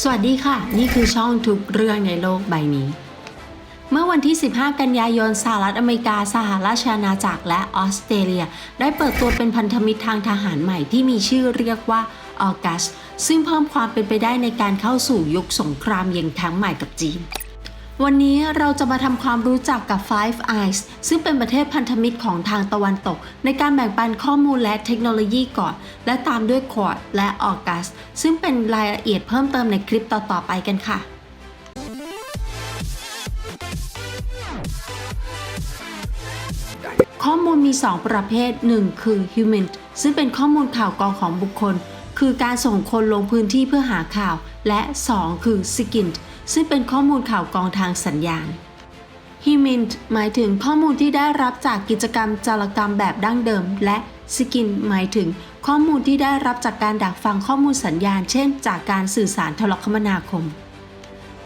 สวัสดีค่ะนี่คือช่องทุกเรื่องในโลกใบนี้เมื่อวันที่ 15 กันยายน สหรัฐอเมริกาสหราชอาณาจักรและออสเตรเลียได้เปิดตัวเป็นพันธมิตรทางทหารใหม่ที่มีชื่อเรียกว่าออกัสซึ่งเพิ่มความเป็นไปได้ในการเข้าสู่ยุคสงครามเย็นครั้งใหม่กับจีนวันนี้เราจะมาทำความรู้จักกับ Five Eyes ซึ่งเป็นประเทศพันธมิตรของทางตะวันตกในการแบ่งปันข้อมูลและเทคโนโลยีก่อนและตามด้วย Quad และ August ซึ่งเป็นรายละเอียดเพิ่มเติมในคลิปต่อๆไปกันค่ะข้อมูลมี 2 ประเภท 1 คือ Human ซึ่งเป็นข้อมูลข่าวกรองของบุคคลคือการส่งคนลงพื้นที่เพื่อหาข่าวและ 2 คือ SIGINT ซึ่งเป็นข้อมูลข่าวกรองทางสัญญาณ Human หมายถึงข้อมูลที่ได้รับจากกิจกรรมจารกรรมแบบดั้งเดิมและ SIGINT หมายถึงข้อมูลที่ได้รับจากการดักฟังข้อมูลสัญญาณเช่นจากการสื่อสารโทรคมนาคม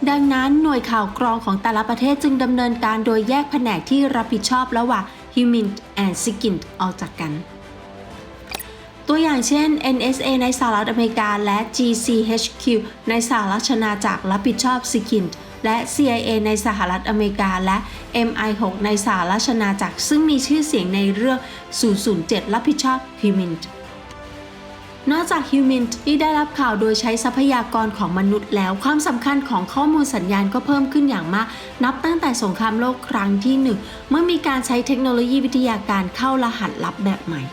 ดังนั้นหน่วยข่าวกรองของแต่ละประเทศจึงดำเนินการโดยแยกแผนกที่รับผิดชอบระหว่าง Human and SIGINT ออกจากกันตัวอย่างเช่น NSA ในสหรัฐอเมริกาและ GCHQ ในสหราชอาณาจักรรับผิดชอบ SIGINT และ CIA ในสหรัฐอเมริกาและ MI6 ในสหราชอาณาจักรซึ่งมีชื่อเสียงในเรื่อง 007 รับผิดชอบ Humanนอกจาก Human ที่ได้รับข่าวโดยใช้ทรัพยากรของมนุษย์แล้วความสำคัญของข้อมูลสัญญาณก็เพิ่มขึ้นอย่างมากนับตั้งแต่สงครามโลกครั้งที่ 1 เมื่อมีการใช้เทคโนโลยีวิทยาการเข้ารหัสลับแบบใหม่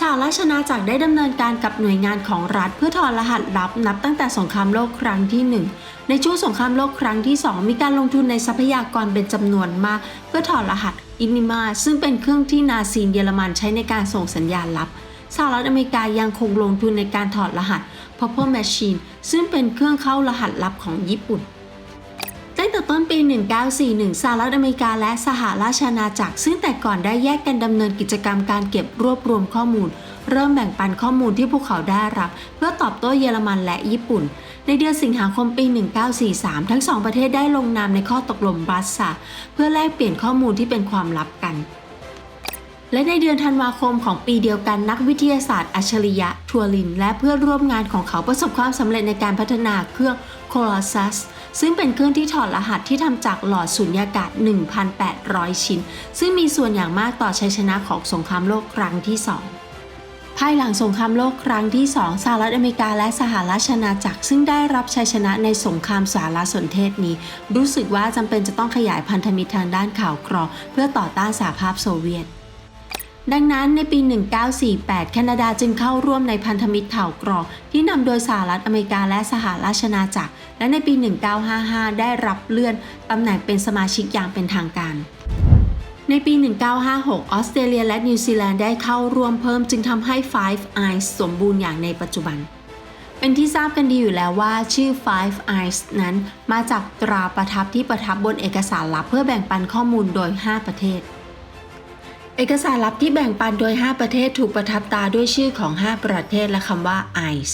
สหราชอาณาจักรได้ดำเนินการกับหน่วยงานของรัฐเพื่อถอดรหัสลับนับตั้งแต่สงครามโลกครั้งที่ 1 ในช่วงสงครามโลกครั้งที่ 2 มีการลงทุนในทรัพยากรเป็นจำนวนมากเพื่อถอดรหัสอินิมาซึ่งเป็นเครื่องที่นาซีเยอรมันใช้ในการส่งสัญญาณลับสหรัฐอเมริกายังคงลงทุนในการถอดรหัส Purple Machine ซึ่งเป็นเครื่องเข้ารหัสลับของญี่ปุ่นตั้งแต่ต้นปี 1941 สหรัฐอเมริกาและสหราชอาณาจักรซึ่งแต่ก่อนได้แยกกันดำเนินกิจกรรมการเก็บรวบรวมข้อมูลเริ่มแบ่งปันข้อมูลที่พวกเขาได้รับเพื่อตอบโต้เยอรมันและญี่ปุ่นในเดือนสิงหาคมปี 1943 ทั้งสองประเทศได้ลงนามในข้อตกลงบรัสซาล์เพื่อแลกเปลี่ยนข้อมูลที่เป็นความลับกันและในเดือนธันวาคมของปีเดียวกันนักวิทยาศาสตร์อัจฉริยะทัวรินและเพื่อนร่วมงานของเขาประสบความสำเร็จในการพัฒนาเครื่อง Colossus ซึ่งเป็นเครื่องที่ถอดรหัสที่ทำจากหลอดสุญญากาศ 1,800 ชิ้นซึ่งมีส่วนอย่างมากต่อชัยชนะของสงครามโลกครั้งที่ 2 ภายหลังสงครามโลกครั้งที่ 2 สหรัฐอเมริกาและสหราชอาณาจักรซึ่งได้รับชัยชนะในสงครามสารสนเทศนี้รู้สึกว่าจำเป็นจะต้องขยายพันธมิตรทางด้านข่าวกรองเพื่อต่อต้านสหภาพโซเวียตดังนั้นในปี 1948 แคนาดาจึงเข้าร่วมในพันธมิตรข่าวกรองที่นำโดยสหรัฐอเมริกาและสหราชอาณาจักรและในปี 1955 ได้รับเลื่อนตำแหน่งเป็นสมาชิกอย่างเป็นทางการในปี 1956 ออสเตรเลียและนิวซีแลนด์ได้เข้าร่วมเพิ่มจึงทำให้ Five Eyes สมบูรณ์อย่างในปัจจุบันเป็นที่ทราบกันดีอยู่แล้วว่าชื่อ Five Eyes นั้นมาจากตราประทับที่ประทับบนเอกสารลับเพื่อแบ่งปันข้อมูลโดย 5 ประเทศเอกสารลับที่แบ่งปันโดย 5 ประเทศถูกประทับตราด้วยชื่อของ 5 ประเทศและคำว่า Eyes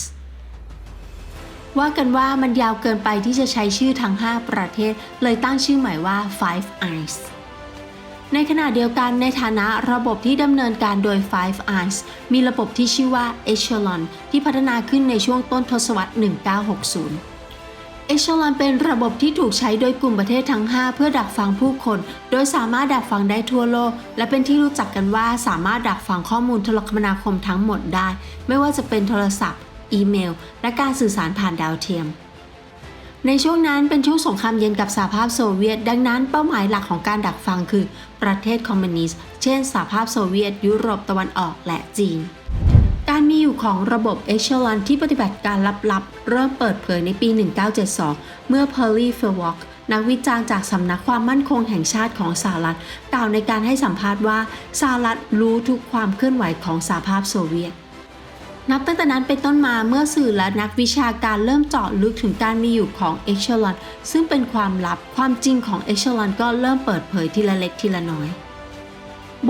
ว่ากันว่ามันยาวเกินไปที่จะใช้ชื่อทั้ง 5 ประเทศเลยตั้งชื่อใหม่ว่า Five Eyes ในขณะเดียวกันในฐานะระบบที่ดำเนินการโดย Five Eyes มีระบบที่ชื่อว่า Echelon ที่พัฒนาขึ้นในช่วงต้นทศวรรษ 1960 Echelon เป็นระบบที่ถูกใช้โดยกลุ่มประเทศทั้ง 5 เพื่อดักฟังผู้คนโดยสามารถดักฟังได้ทั่วโลกและเป็นที่รู้จักกันว่าสามารถดักฟังข้อมูลโทรคมนาคมทั้งหมดได้ไม่ว่าจะเป็นโทรศัพท์อีเมลและการสื่อสารผ่านดาวเทียมในช่วงนั้นเป็นช่วงสงครามเย็นกับสหภาพโซเวียตดังนั้นเป้าหมายหลักของการดักฟังคือประเทศคอมมิวนิสต์เช่นสหภาพโซเวียตยุโรปตะวันออกและจีนการมีอยู่ของระบบ Echelon ที่ปฏิบัติการลับๆเริ่มเปิดเผยในปี 1972 เมื่อ Perry Farwalk นักวิจารณ์จากสำนักความมั่นคงแห่งชาติของสหรัฐกล่าวในการให้สัมภาษณ์ว่าสหรัฐรู้ทุกความเคลื่อนไหวของสหภาพโซเวียตนับตั้งแต่นั้นเป็นต้นมาเมื่อสื่อและนักวิชาการเริ่มเจาะลึกถึงการมีอยู่ของ Echelon ซึ่งเป็นความลับความจริงของ Echelon ก็เริ่มเปิดเผยทีละเล็กทีละน้อย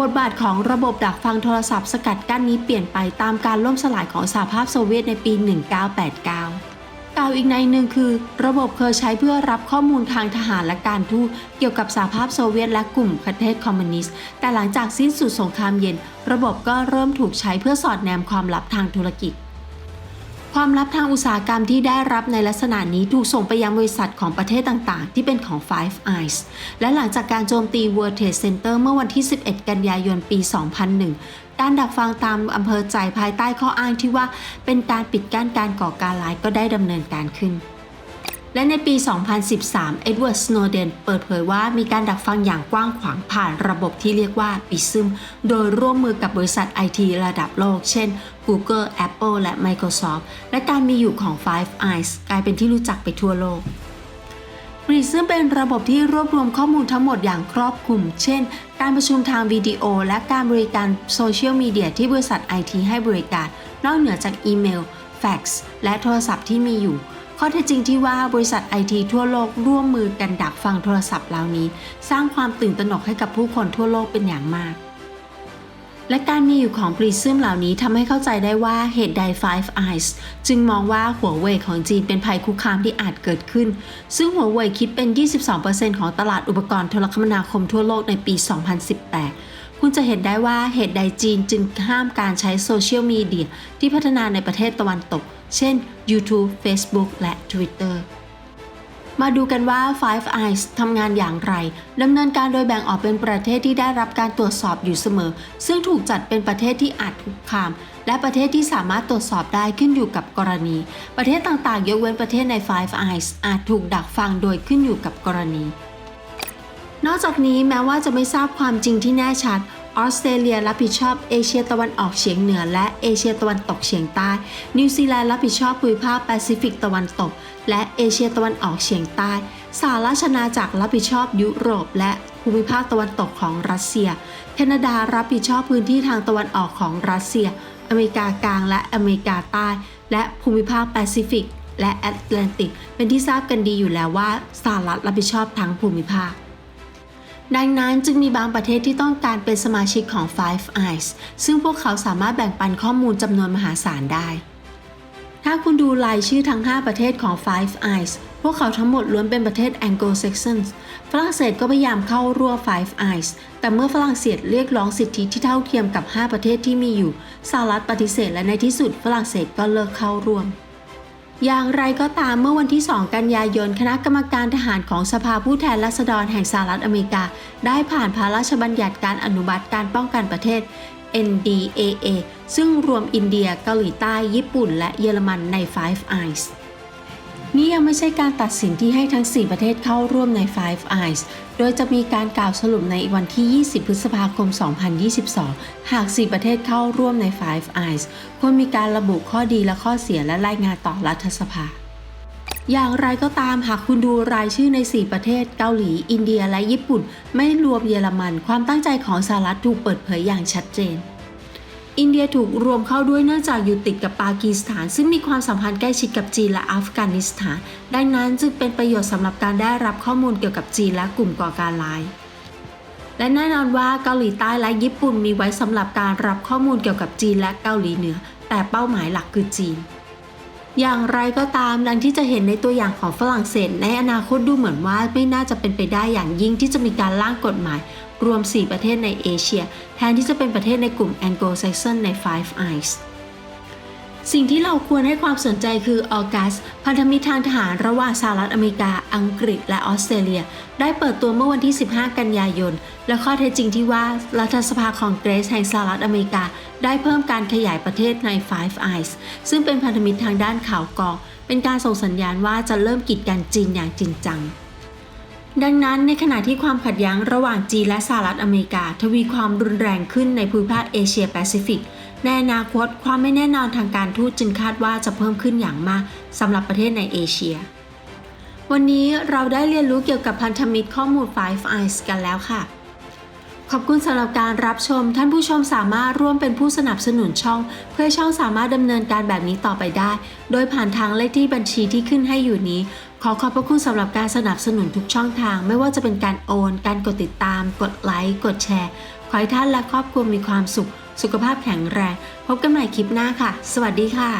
บทบาทของระบบดักฟังโทรศัพท์สกัดกั้นนี้เปลี่ยนไปตามการล่มสลายของสหภาพโซเวียตในปี 1989 กล่าวอีกในหนึ่งคือระบบเคยใช้เพื่อรับข้อมูลทางทหารและการทูตเกี่ยวกับสหภาพโซเวียตและกลุ่มประเทศคอมมิวนิสต์แต่หลังจากสิ้นสุดสงครามเย็นระบบก็เริ่มถูกใช้เพื่อสอดแนมความลับทางธุรกิจ ความลับทางอุตสาหกรรมที่ได้รับในลักษณะนี้ถูกส่งไปยังบริษัทของประเทศต่างๆที่เป็นของ Five Eyes และหลังจากการโจมตี World Trade Center เมื่อวันที่ 11 กันยายน ปี 2001 การดักฟังตามอำเภอใจภายใต้ข้ออ้างที่ว่าเป็นการปิดกั้นการก่อการร้ายก็ได้ดำเนินการขึ้นและในปี 2013 เอ็ดเวิร์ด สโนเดนเปิดเผยว่ามีการดักฟังอย่างกว้างขวางผ่านระบบที่เรียกว่า PRISM โดยร่วมมือกับบริษัท IT ระดับโลกเช่น Google, Apple และ Microsoft และการมีอยู่ของ Five Eyes กลายเป็นที่รู้จักไปทั่วโลก PRISM เป็นระบบที่รวบรวมข้อมูลทั้งหมดอย่างครอบคลุม เช่น การประชุมทางวิดีโอและการบริการโซเชียลมีเดียที่บริษัท IT ให้บริการนอกเหนือจากอีเมล แฟกซ์ และโทรศัพท์ที่มีอยู่ข้อเท็จจริงที่ว่าบริษัท IT ทั่วโลกร่วมมือกันดักฟังโทรศัพท์เหล่านี้สร้างความตื่นตระหนกให้กับผู้คนทั่วโลกเป็นอย่างมากและการมีอยู่ของ PRISM เหล่านี้ทำให้เข้าใจได้ว่าเหตุใด Five Eyes จึงมองว่าหัวเว่ยของจีนเป็นภัยคุกคามที่อาจเกิดขึ้นซึ่งหัวเว่ยคิดเป็น 22% ของตลาดอุปกรณ์โทรคมนาคมทั่วโลกในปี 2018 คุณจะเห็นได้ว่าเหตุใดจีนจึงห้ามการใช้โซเชียลมีเดียที่พัฒนาในประเทศตะวันตกเช่น YouTube, Facebook และ Twitter มาดูกันว่า Five Eyes ทำงานอย่างไรดำเนินการโดยแบ่งออกเป็นประเทศที่ได้รับการตรวจสอบอยู่เสมอซึ่งถูกจัดเป็นประเทศที่อาจคุกคามและประเทศที่สามารถตรวจสอบได้ขึ้นอยู่กับกรณีประเทศต่างๆยกเว้นประเทศใน Five Eyes อาจถูกดักฟังโดยขึ้นอยู่กับกรณีนอกจากนี้แม้ว่าจะไม่ทราบความจริงที่แน่ชัดออสเตรเลียรับผิดชอบเอเชียตะวันออกเฉียงเหนือและเอเชียตะวันตกเฉียงใต้นิวซีแลนด์รับผิดชอบภูมิภาคแปซิฟิกตะวันตกและเอเชียตะวันออกเฉียงใต้สหราชอาณาจักรรับผิดชอบยุโรปและภูมิภาคตะวันตกของรัสเซียแคนาดารับผิดชอบพื้นที่ทางตะวันออกของรัสเซียอเมริกากลางและอเมริกาใต้และภูมิภาคแปซิฟิกและแอตแลนติกเป็นที่ทราบกันดีอยู่แล้วว่าสหรัฐรับผิดชอบทั้งภูมิภาคดังนั้นจึงมีบางประเทศที่ต้องการเป็นสมาชิกของ Five Eyes ซึ่งพวกเขาสามารถแบ่งปันข้อมูลจำนวนมหาศาลได้ ถ้าคุณดูรายชื่อทั้ง 5 ประเทศของ Five Eyes พวกเขาทั้งหมดล้วนเป็นประเทศ Anglo-Saxons ฝรั่งเศสก็พยายามเข้าร่วม Five Eyes แต่เมื่อฝรั่งเศสเรียกร้องสิทธิที่เท่าเทียมกับ 5 ประเทศที่มีอยู่สหรัฐปฏิเสธและในที่สุดฝรั่งเศสก็เลิกเข้าร่วมอย่างไรก็ตามเมื่อวันที่ 2 กันยายนคณะกรรมการทหารของสภาผู้แทนราษฎรแห่งสหรัฐอเมริกาได้ผ่านพระราชบัญญัติการอนุมัติการป้องกันประเทศ NDAA ซึ่งรวมอินเดียเกาหลีใต้ญี่ปุ่นและเยอรมันใน Five Eyes นี่ยังไม่ใช่การตัดสินที่ให้ทั้ง 4 ประเทศเข้าร่วมใน Five Eyes โดยจะมีการกล่าวสรุปในวันที่ 20 พฤษภาคม 2022 หาก 4 ประเทศเข้าร่วมใน Five Eyes ควรมีการระบุข้อดีและข้อเสียและรายงานต่อรัฐสภาอย่างไรก็ตามหากคุณดูรายชื่อใน 4 ประเทศเกาหลีอินเดียและญี่ปุ่นไม่รวมเยอรมันความตั้งใจของสหรัฐถูกเปิดเผยอย่างชัดเจนอินเดียถูกรวมเข้าด้วยเนื่องจากอยู่ติดกับปากีสถานซึ่งมีความสัมพันธ์ใกล้ชิดกับจีนและอัฟกานิสถานดังนั้นจึงเป็นประโยชน์สำหรับการได้รับข้อมูลเกี่ยวกับจีนและกลุ่มก่อการร้ายและแน่นอนว่าเกาหลีใต้และญี่ปุ่นมีไว้สำหรับการรับข้อมูลเกี่ยวกับจีนและเกาหลีเหนือแต่เป้าหมายหลักคือจีนอย่างไรก็ตามดังที่จะเห็นในตัวอย่างของฝรั่งเศสในอนาคตดูเหมือนว่าไม่น่าจะเป็นไปได้อย่างยิ่งที่จะมีการร่างกฎหมายรวม 4 ประเทศในเอเชียแทนที่จะเป็นประเทศในกลุ่ม Anglo-Saxon ใน Five Eyes สิ่งที่เราควรให้ความสนใจคือออกัสพันธมิตรทางทหารระหว่างสหรัฐอเมริกาอังกฤษและออสเตรเลียได้เปิดตัวเมื่อวันที่ 15 กันยายนและข้อเท็จจริงที่ว่ารัฐสภาคองเกรสแห่งสหรัฐอเมริกาได้เพิ่มการขยายประเทศใน Five Eyes ซึ่งเป็นพันธมิตรทางด้านข่าวกรองเป็นการส่งสัญญาณว่าจะเริ่มกีดกันจีนอย่างจริงจังดังนั้นในขณะที่ความขัดแย้งระหว่างจีนและสหรัฐอเมริกาทวีความรุนแรงขึ้นในภูมิภาคเอเชียแปซิฟิกในอนาคตความไม่แน่นอนทางการทูตจึงคาดว่าจะเพิ่มขึ้นอย่างมากสำหรับประเทศในเอเชียวันนี้เราได้เรียนรู้เกี่ยวกับพันธมิตรข้อมูล Five Eyes กันแล้วค่ะขอบคุณสำหรับการรับชมท่านผู้ชมสามารถร่วมเป็นผู้สนับสนุนช่องเพื่อช่องสามารถดำเนินการแบบนี้ต่อไปได้โดยผ่านทางเลขที่บัญชีที่ขึ้นให้อยู่นี้ขอขอบพระคุณสำหรับการสนับสนุนทุกช่องทางไม่ว่าจะเป็นการโอนการกดติดตามกดไลค์กดแชร์ขอให้ท่านและครอบครัวมีความสุขสุขภาพแข็งแรงพบกันใหม่คลิปหน้าค่ะสวัสดีค่ะ